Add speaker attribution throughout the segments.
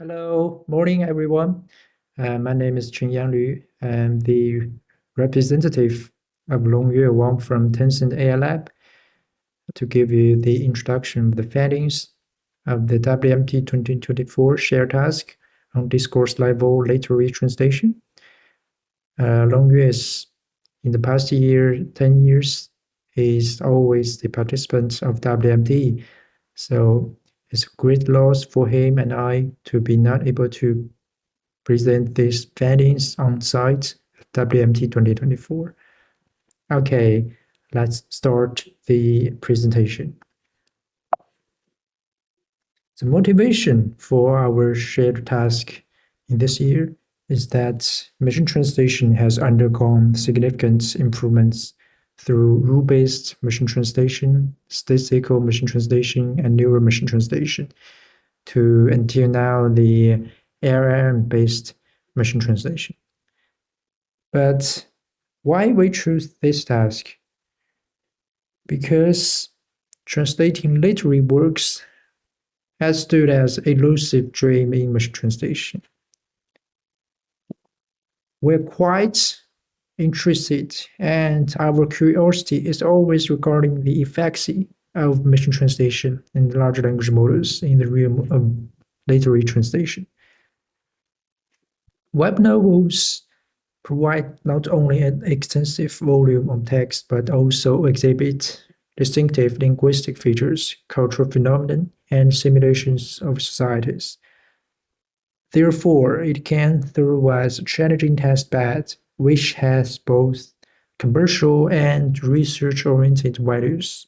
Speaker 1: Hello, morning everyone. My name is Chunyang Liu. I'm the representative of Longyue Wang from Tencent AI Lab to give you the introduction of the findings of the WMT 2024 share task on discourse-level literary translation. Longyue is, in the past 10 years, is always the participant of WMT. So it's a great loss for him and I to be not able to present these findings on site at WMT 2024. Okay, let's start the presentation. The motivation for our shared task in this year is that machine translation has undergone significant improvements through rule-based machine translation, statistical machine translation, and neural machine translation to until now the LLM-based machine translation. But why we choose this task? Because translating literary works has stood as a elusive dream in machine translation. We're quite interested, and our curiosity is always regarding the efficacy of machine translation and large language models in the realm of literary translation. Web novels provide not only an extensive volume of text, but also exhibit distinctive linguistic features, cultural phenomena, and simulations of societies. Therefore, it can serve as a challenging test bed, which has both commercial and research-oriented values.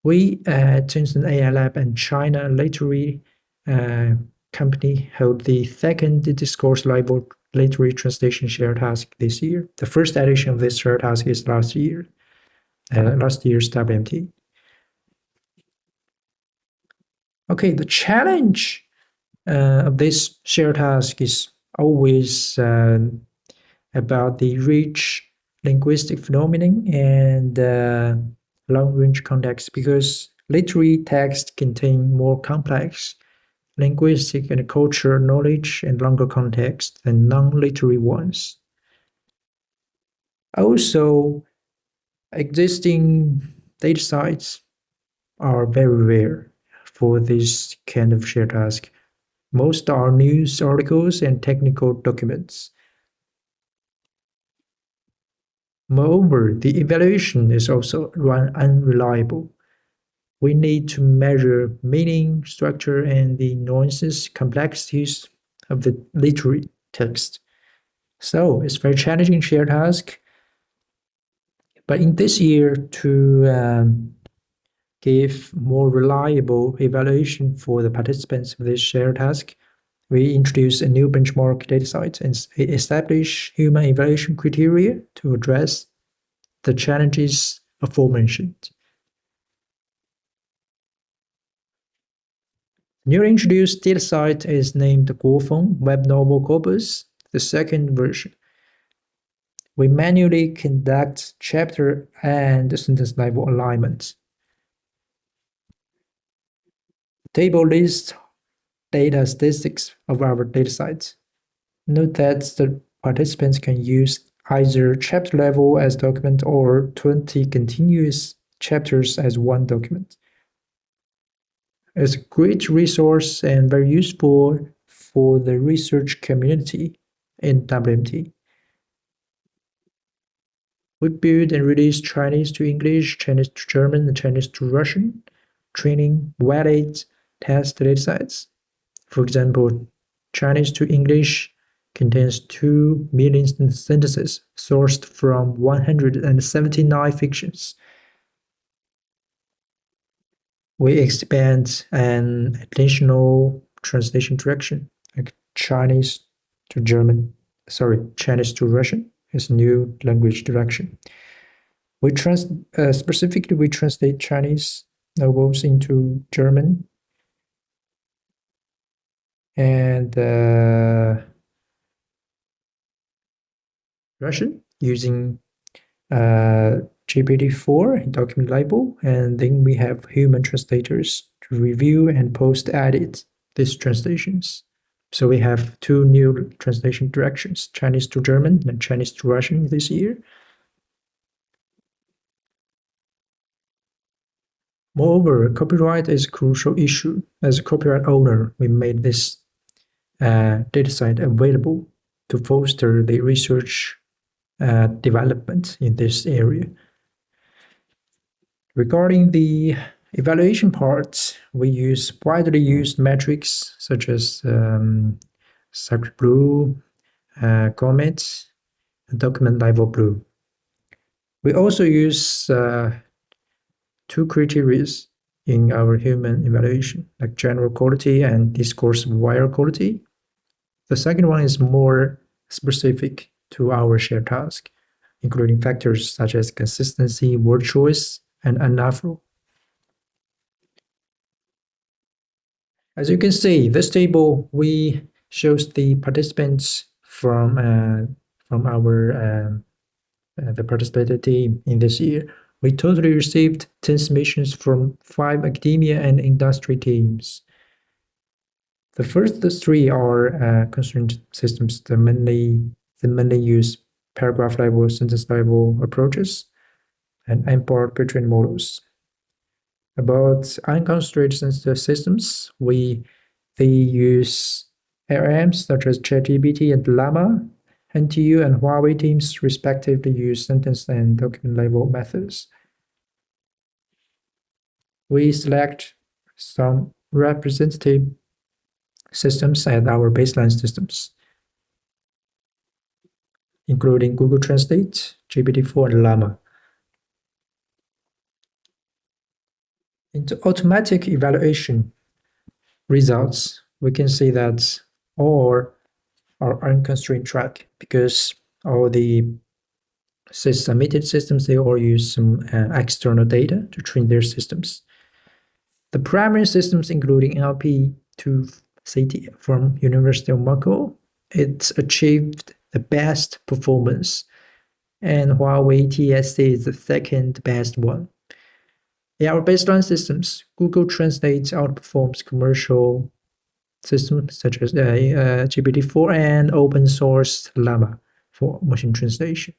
Speaker 1: We at Tencent AI Lab and China Literary Company held the second Discourse-Level literary translation share task this year. The first edition of this share task is last year's WMT. Okay, the challenge of this share task is always about the rich linguistic phenomenon and long-range context, because literary texts contain more complex linguistic and cultural knowledge and longer context than non-literary ones. Also, existing datasets are very rare for this kind of shared task. Most are news articles and technical documents. Moreover, the evaluation is also unreliable. We need to measure meaning, structure, and the nuances, complexities of the literary text. So it's a very challenging shared task. But in this year, to give more reliable evaluation for the participants of this shared task, we introduce a new benchmark dataset and establish human evaluation criteria to address the challenges aforementioned. Newly introduced dataset is named Guofeng Web Novel Corpus, the second version. We manually conduct chapter and sentence level alignment. The table lists data statistics of our datasets. Note that the participants can use either chapter level as document or 20 continuous chapters as one document. It's a great resource and very useful for the research community in WMT. We build and release Chinese to English, Chinese to German, and Chinese to Russian training valid test datasets. For example, Chinese to English contains 2 million sentences sourced from 179 fictions. We expand an additional translation direction, like Chinese to Russian is new language direction. Specifically, we translate Chinese novels into German and Russian using GPT-4 document label, and then we have human translators to review and post-edit these translations. So we have two new translation directions, Chinese to German and Chinese to Russian this year. Moreover, copyright is a crucial issue. As a copyright owner, we made this dataset available to foster the research development in this area. Regarding the evaluation parts, we use widely used metrics such as Sacred Blue, Comet, and Document Level Blue. We also use two criteria in our human evaluation, like general quality and discourse-level quality. The second one is more specific to our shared task, including factors such as consistency, word choice, and anaphora. As you can see, this table shows the participants from our the participated team in this year. We totally received 10 submissions from 5 academia and industry teams. The first three are constraint systems that mainly use paragraph level, sentence level approaches, and import pre-trained models. About unconstrained systems, they use LLMs such as ChatGPT and Llama. NTU and Huawei teams respectively use sentence and document level methods. We select some representative systems as our baseline systems, including Google Translate, GPT-4, and Llama. In the automatic evaluation results, we can see that all are unconstrained track because all the submitted systems, they all use some external data to train their systems. The primary systems, including NLP-2CT from University of Moscow, it achieved the best performance, and Huawei TSC is the second best one. In our baseline systems, Google Translate outperforms commercial systems such as GPT-4 and open source Llama for machine translation.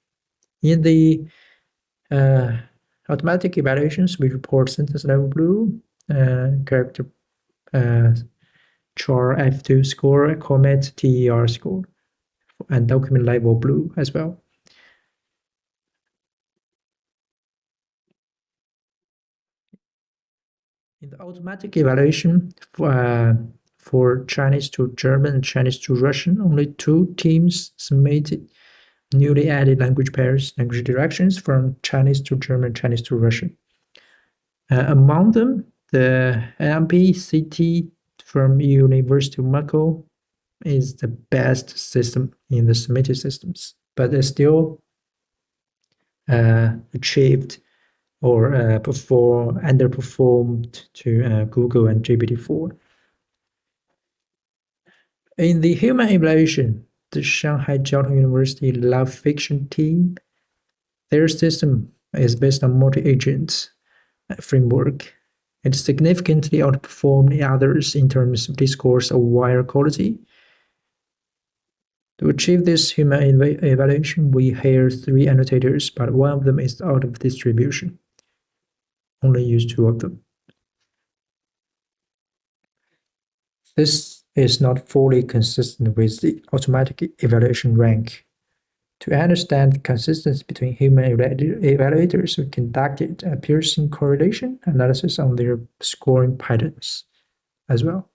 Speaker 1: In the automatic evaluations, we report sentence level blue, character char F2 score, Comet TER score, and document level blue as well. In the automatic evaluation for Chinese to German and Chinese to Russian, only 2 teams submitted newly added language pairs, language directions from Chinese to German, Chinese to Russian. Among them, the NLP-CT from University of Moscow is the best system in the submitted systems, but they still achieved or underperformed to Google and GPT-4. In the human evaluation, the Shanghai Jiaotong University Love Fiction team, their system is based on multi-agent framework. It significantly outperformed the others in terms of discourse or wire quality. To achieve this human evaluation, we hired 3 annotators, but one of them is out of distribution. Only use 2 of them. This is not fully consistent with the automatic evaluation rank. To understand the consistency between human evaluators, we conducted a Pearson correlation analysis on their scoring patterns as well.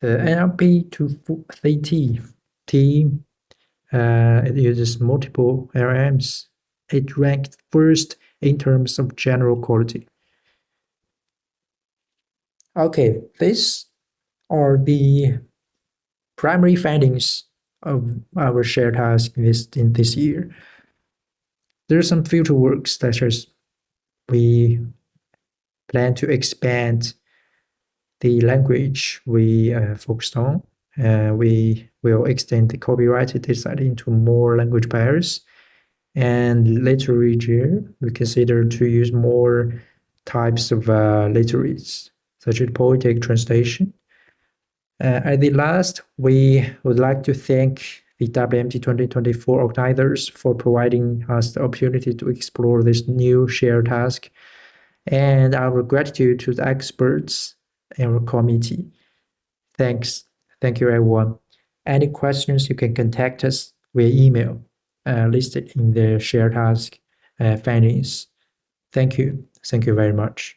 Speaker 1: The NLP-2CT team it uses multiple LLMs. It ranked first in terms of general quality. Okay, these are the primary findings of our shared task in this year. There are some future works such as we plan to expand the language we focused on. We will extend the copyrighted dataset into more language pairs. And later year, we consider to use more types of literaries, such as poetic translation. At the last, we would like to thank the WMT 2024 organizers for providing us the opportunity to explore this new shared task, and our gratitude to the experts in our committee. Thanks. Thank you, everyone. Any questions, you can contact us via email listed in the shared task findings. Thank you. Thank you very much.